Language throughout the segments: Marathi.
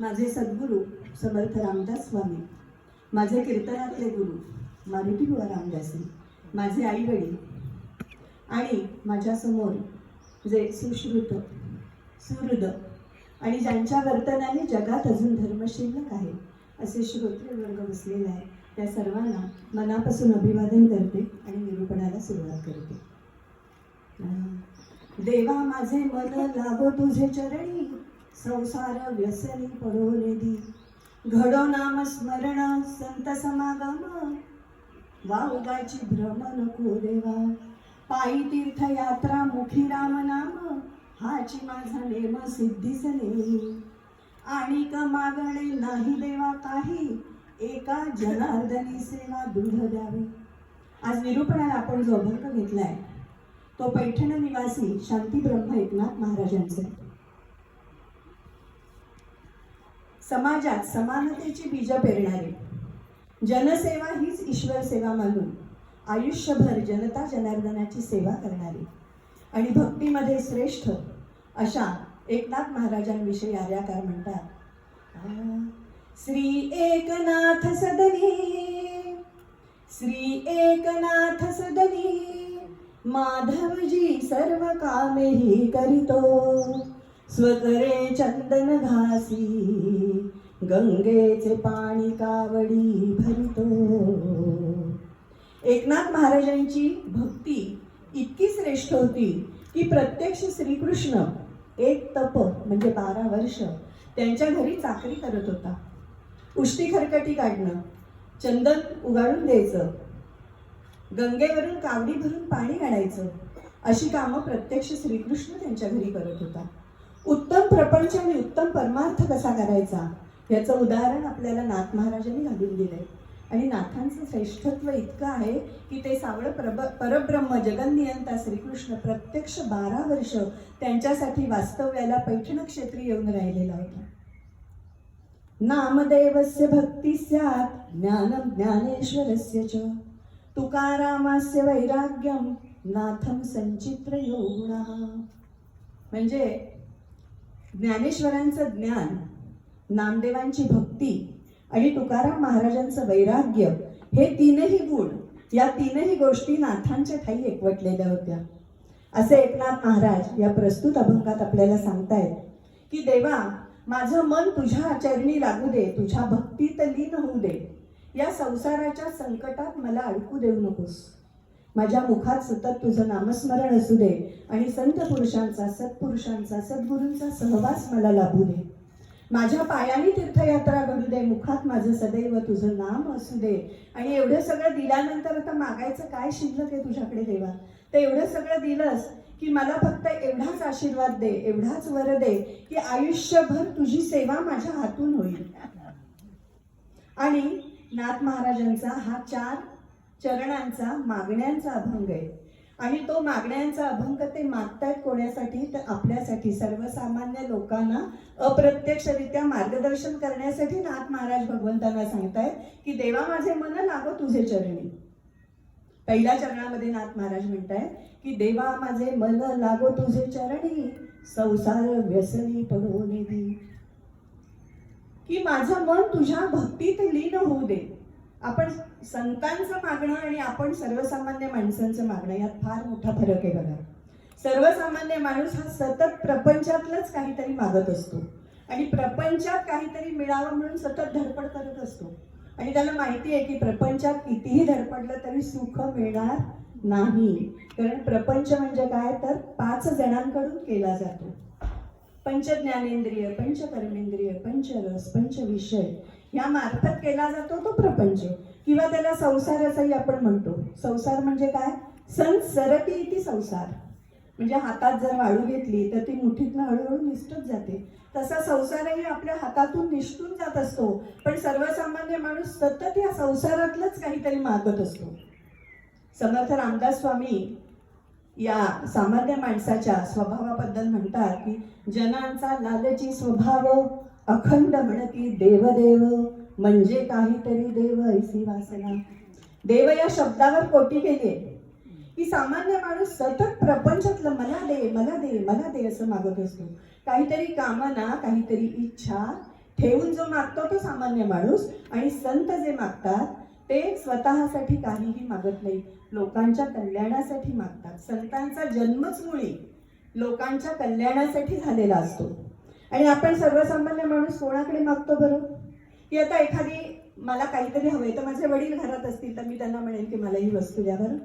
माझे सद्गुरू समर्थ रामदास स्वामी, माझे कीर्तनातले गुरु मारुती बुवा रामदासी, माझे आई वडील आणि माझ्यासमोर जे सुश्रुत सुहृद आणि ज्यांच्या वर्तनाने जगात अजून धर्म शिल्लक आहे असे श्रोत्री वर्ग बसलेला आहे, त्या सर्वांना मनापासून अभिवादन करते आणि निरूपणाला सुरुवात करते. देवा माझे मन लागो तुझे चरणी, संसार व्यसनी पडोले दी. घडो नाम स्मरण संत समागम, वावगाची भ्रम नको देवा. पायी तीर्थयात्रा मुखी राम नाम, हाची माझा नेम सिद्धीस नेई. आणि का मागणे नाही देवा काही, एका जनार्दनी सेवा दृढ द्यावी. आज निरूपणाला आपण जो अभंग घेतलाय तो पैठण निवासी शांती ब्रह्म एकनाथ महाराजांचे. समाजात समानतेची बीज पेरणारे, जनसेवा हीच ईश्वर सेवा मानून आयुष्यभर जनता जनार्दनाची सेवा करणारी आणि भक्तीमध्ये श्रेष्ठ अशा एकनाथ महाराजांविषयी आर्याकार म्हणतात. श्री एकनाथ सदनी, श्री एकनाथ सदनी, माधवजी सर्व कामे ही करीतो. स्वकरे चंदन घासी, गंगेचे पाणी कावडी भरितो. एकनाथ महाराजांची भक्ती इतकी श्रेष्ठ होती की प्रत्यक्ष श्रीकृष्ण एक तप म्हणजे 12 वर्ष त्यांच्या घरी चाकरी करत होता. उष्टी खरकटी काढणं, चंदन उगाळून द्यायचं, गंगेवरून कावडी भरून पाणी काढायचं, अशी कामं प्रत्यक्ष श्रीकृष्ण त्यांच्या घरी करत होता. उत्तम प्रपंच आणि उत्तम परमार्थ कसा करायचा याचं उदाहरण आपल्याला नाथ महाराजांनी घालून दिलंय. आणि नाथांचं श्रेष्ठत्व इतकं आहे की ते सावळ परब्रह्म जगन्नियंता श्रीकृष्ण प्रत्यक्ष 12 वर्ष त्यांच्यासाठी वास्तव्याला पैठण क्षेत्री येऊन राहिलेला होता. नामदेवस्य भक्ती स्यात् ज्ञानम ज्ञानेश्वरस्य च, तुकारामास्य वैराग्यम नाथम संचित्र योगुणः. म्हणजे ज्ञानेश्वरांचं ज्ञान, नामदेवांची भक्ती आणि तुकाराम महाराजांचं वैराग्य हे तीनही गुण, या तीनही गोष्टी नाथांच्या ठाई एकवटलेल्या होत्या. असे एकनाथ महाराज या प्रस्तुत अभंगात आपल्याला सांगतायत की देवा माझं मन तुझ्या चरणी लागू दे, तुझ्या भक्तीत लीन होऊ दे. या संसाराच्या संकटात मला अडकू देऊ नकोस. माझ्या मुखात सतत तुझं नामस्मरण असू दे आणि संत पुरुषांचा, सत्पुरुषांचा, सद्गुरूंचा सहवास मला लाभू दे. माझ्या पायाने तीर्थयात्रा घडू दे, मुखात माझं सदैव तुझं नाम असू दे. आणि एवढं सगळं दिल्यानंतर आता मागायचं काय शिल्लक आहे तुझ्याकडे देवा? तर एवढं सगळं दिलंस की मला फक्त एवढाच आशीर्वाद दे, एवढाच वर दे की आयुष्यभर तुझी सेवा माझ्या हातून होईल. आणि नाथ महाराजांचा हा 4 चरणांचा मागण्यांचा अभंग आहे. आणि तो मागण्यांचा अभंग ते मागतायत कोणासाठी? तर आपल्यासाठी, सर्वसामान्य लोकांना अप्रत्यक्षरित्या मार्गदर्शन करण्यासाठी नाथ महाराज भगवंतांना सांगतायत की देवा माझे मन लागो तुझे चरणी. पहिल्या चरणामध्ये नाथ महाराज म्हणतायत की देवा माझे मन लागो तुझे चरणी, संसार व्यसनी पडोले दी. की माझं मन तुझ्या भक्तीत लीन होऊ दे. आपण संतांचं मागणं आणि आपण सर्वसामान्य माणसांचं मागणं यात फार मोठा फरक आहे बघा. सर्वसामान्य माणूस हा सतत प्रपंचातलंच काहीतरी मागत असतो आणि प्रपंचात काहीतरी मिळावं म्हणून सतत धडपड करत असतो. आणि त्याला माहिती आहे की प्रपंचात कितीही धडपडलं तरी सुख मिळणार नाही. कारण प्रपंच म्हणजे काय तर 5 जणांकडून केला जातो. पंचज्ञानेंद्रिय, पंचकर्मेंद्रिय, पंचरस, पंचविषय या मार्फत केला जातो तो प्रपंच. किंवा त्याला संसार असंही आपण म्हणतो. संसार म्हणजे काय? संसरती इति संसार. म्हणजे हातात जर वाळू घेतली तर ती मुठीतनं हळूहळू निसटत जाते. तसा संसारही आपल्या हातातून निसटून जात असतो. पण सर्वसामान्य माणूस सतत या संसारातलंच काहीतरी मागत असतो. समर्थ रामदास स्वामी या सामान्य माणसाच्या स्वभावाबद्दल म्हणतात की जनांचा लालची स्वभाव, अखंड म्हणती देवदेव, म्हणजे काहीतरी देव ऐसी वासना. देव या शब्दावर कोटी केली की सामान्य माणूस सतत प्रपंचातलं मला दे, मला दे, मला दे असं मागत असतो. काहीतरी कामना, काहीतरी इच्छा ठेवून जो मागतो तो सामान्य माणूस, आणि संत जे मागतात ते स्वतःसाठी काहीही मागत नाही, लोकांच्या कल्याणासाठी मागतात. संतांचा जन्मच मुळी लोकांच्या कल्याणासाठी झालेला असतो. आणि आपण सर्वसामान्य माणूस कोणाकडे मागतो बरं? की आता एखादी मला काहीतरी हवंय, तर माझे वडील घरात असतील तर मी त्यांना म्हणेन की मला ही वस्तू द्या बरं,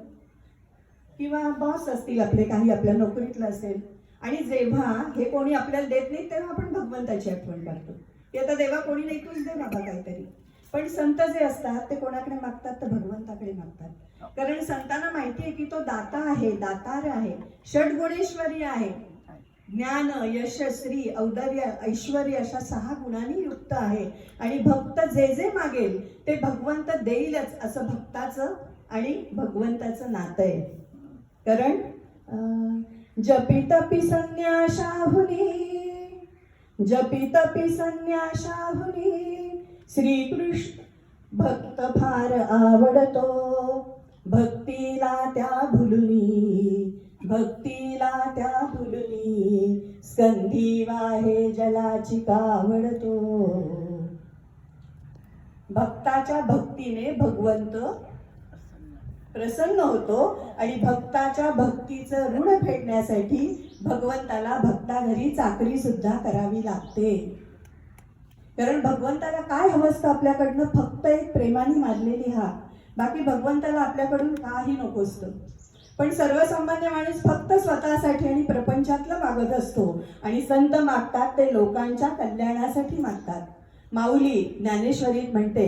किंवा बॉस असतील आपले, काही आपल्या नोकरीतलं असेल. आणि जेव्हा हे कोणी आपल्याला देत नाही तेव्हा आपण भगवंताची आठवण करतो की आता देवा कोणी नाही, तूच दे बाबा काहीतरी. पण संत जे असतात ते कोणाकडे मागतात? तर भगवंताकडे मागतात. कारण संतांना माहिती आहे की तो दाता आहे, दातार आहे, षड्गुणेश्वरी आहे. ज्ञान, यश, श्री, औदार्य, ऐश्वर्य अशा 6 गुणांनी युक्त आहे. आणि भक्त जे जे मागेल ते भगवंत देईलच, असं भक्ताचं आणि भगवंताचं नातं आहे. कारण जपितपि संन्याशाहुनी, जपितपि संन्याशाहुनी श्रीकृष्ण भक्त फार आवडतो, भक्तीला त्या भुलुनी, भक्तीला त्या भुलुनी, स्कंधी वाहे जलाची कावडतो. भक्ताच्या भक्तीने भगवंत प्रसन्न होतो. आणि भक्ताच्या भक्तीचं ऋण फेडण्यासाठी भगवंताला भक्ताघरी चाकरी सुद्धा करावी लागते. कारण भगवंताला काय हवं असतं आपल्याकडनं? फक्त एक प्रेमाने मारलेली हाक. बाकी भगवंताला आपल्याकडून काही नको असतं. पण सर्वसामान्य माणूस फक्त स्वतःसाठी आणि प्रपंचातलं मागत असतो. आणि संत मागतात ते लोकांच्या कल्याणासाठी मागतात. माऊली ज्ञानेश्वरीत म्हणते,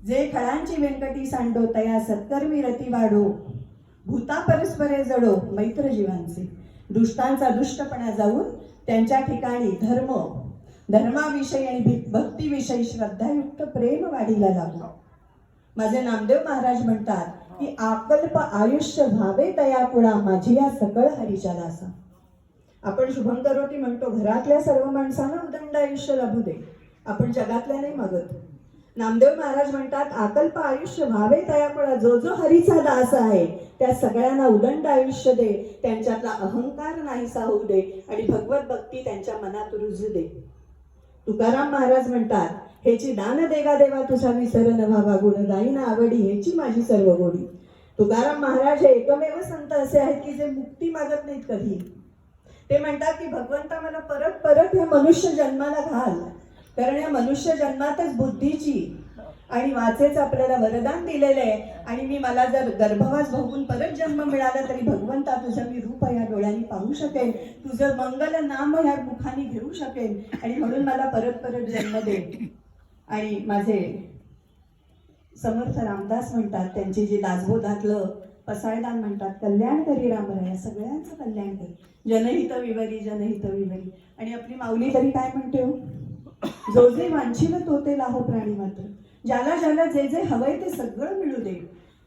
जे खळांची व्यंकटी सांडो तया सत्कर्मी रती वाढो, भूता परस्परे जडो मैत्र जीवांचे. दुष्टांचा दुष्टपणा जाऊन त्यांच्या ठिकाणी धर्माविषयी आणि भक्तीविषयी श्रद्धायुक्त प्रेम वाढीला लागलो. माझे नामदेव महाराज म्हणतात की आकल्प आयुष्य व्हावे तया कुळा, माझी या सकळ हरीच्या दासा. आपण शुभं करोती म्हणतो, घरातल्या सर्व माणसांना उदंड आयुष्य लाभू दे, आपण जगातल्या नाही मागत. नामदेव महाराज म्हणतात आकल्प आयुष्य व्हावे तया कुळा, जो जो हरीचा दास आहे त्या सगळ्यांना उदंड आयुष्य दे, त्यांच्यातला अहंकार नाहीसा होऊ दे आणि भगवत भक्ती त्यांच्या मनात रुजू दे. तुकाराम महाराज म्हणतात, हेची दान देगा देवा तुझा विसर न व्हावा, गुण गाईन आवडी हेची माझी सर्व गोडी. तुकाराम महाराज हे एकमेव संत असे आहेत की जे मुक्ती मागत नाहीत कधी. ते म्हणतात की भगवंता मला परत परत या मनुष्य जन्माला घाल, कारण या मनुष्य जन्मातच बुद्धीची आणि वाचेचं आपल्याला वरदान दिलेलं आहे. आणि मला जर गर्भवास भोगून परत जन्म मिळाला तरी भगवंता तुझं मी रूप या डोळ्यांनी पाहू शकेन, तुझं मंगल नाम या मुखाने घेऊ शकेन, आणि म्हणून मला परत परत जन्म दे. आणि माझे समर्थ रामदास म्हणतात, त्यांची जी दासबोधातलं पसायदान म्हणतात, कल्याण करी रामराया, सगळ्यांचं कल्याण करी, जनहित विवरी जनहित विवरी. आणि आपली माऊली तरी काय म्हणते हो, जो जे वांछिल तो ते लाहो प्राणी मात्र, ज्याला ज्याला जे जे हवंय ते सगळं मिळू दे.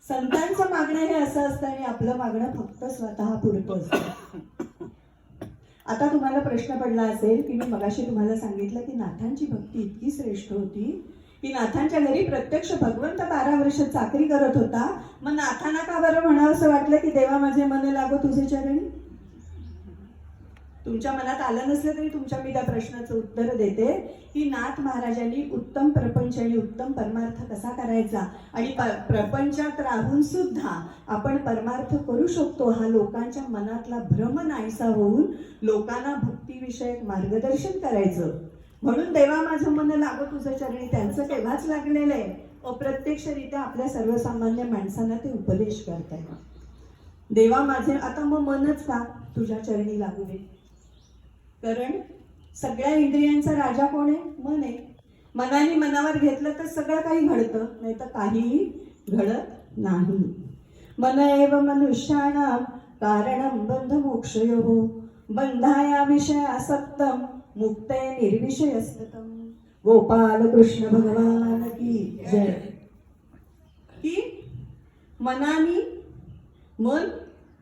संतांचं मागणं हे असं असतं आणि आपलं मागणं फक्त स्वतः पुरतं असतं. आता तुम्हाला प्रश्न पडला असेल की मी मगाशी तुम्हाला सांगितलं की नाथांची भक्ती इतकी श्रेष्ठ होती की नाथांच्या घरी प्रत्यक्ष भगवंत 12 वर्ष चाकरी करत होता. मग नाथांना का बरं म्हणावं असं वाटलं की देवा माझे मन लागो तुझे चरणी? तुमच्या मनात आलं नसलं तरी तुमच्या मी त्या प्रश्नाचं उत्तर देते की नाथ महाराजांनी उत्तम प्रपंच आणि उत्तम परमार्थ कसा करायचा आणि प्रपंचात राहून सुद्धा आपण परमार्थ करू शकतो हा लोकांच्या मनातला भ्रम नाहीसा होऊन लोकांना भक्तीविषयक मार्गदर्शन करायचं. म्हणून देवा माझं मन लागो तुझं चरणी त्यांचं तेव्हाच लागलेलं आहे. अप्रत्यक्षरित्या आपल्या सर्वसामान्य माणसांना ते उपदेश करताय. देवा माझे आता मग मनच का तुझ्या चरणी लागू दे, कारण सगळ्या इंद्रियांचा राजा कोण आहे? मन आहे. मनाने मनावर घेतलं तर सगळं काही घडतं, नाही तर काहीही घडत नाही. मन एव मनुष्याणां कारणं बंध मोक्षयोः, बंधाया विषयासक्तं मुक्ते निर्विषयस्ततं. गोपाल कृष्ण भगवान की जय. की मनाने मन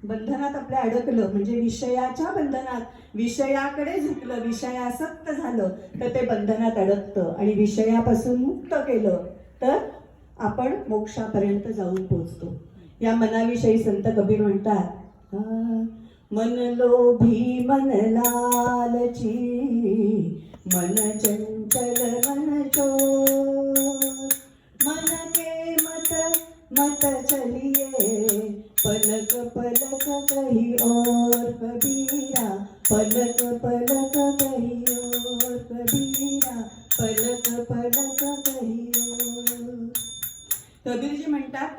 बंधनात आपल्या अडकलं म्हणजे विषयाच्या बंधनात, विषयाकडे झुकलं, विषयासक्त झालं तर ते बंधनात अडकतं. आणि विषयापासून मुक्त केलं तर आपण मोक्षापर्यंत जाऊन पोहोचतो. या मनाविषयी संत कबीर म्हणतात, मन लोभी मन लालची, मन चंचल मन चोर, मन के मत मत चलिए, पलक पलक कहीं और कबीरा, पलक पलक कहीं और कबीरा, पलक पलक कहीं और. कबीरजी म्हणतात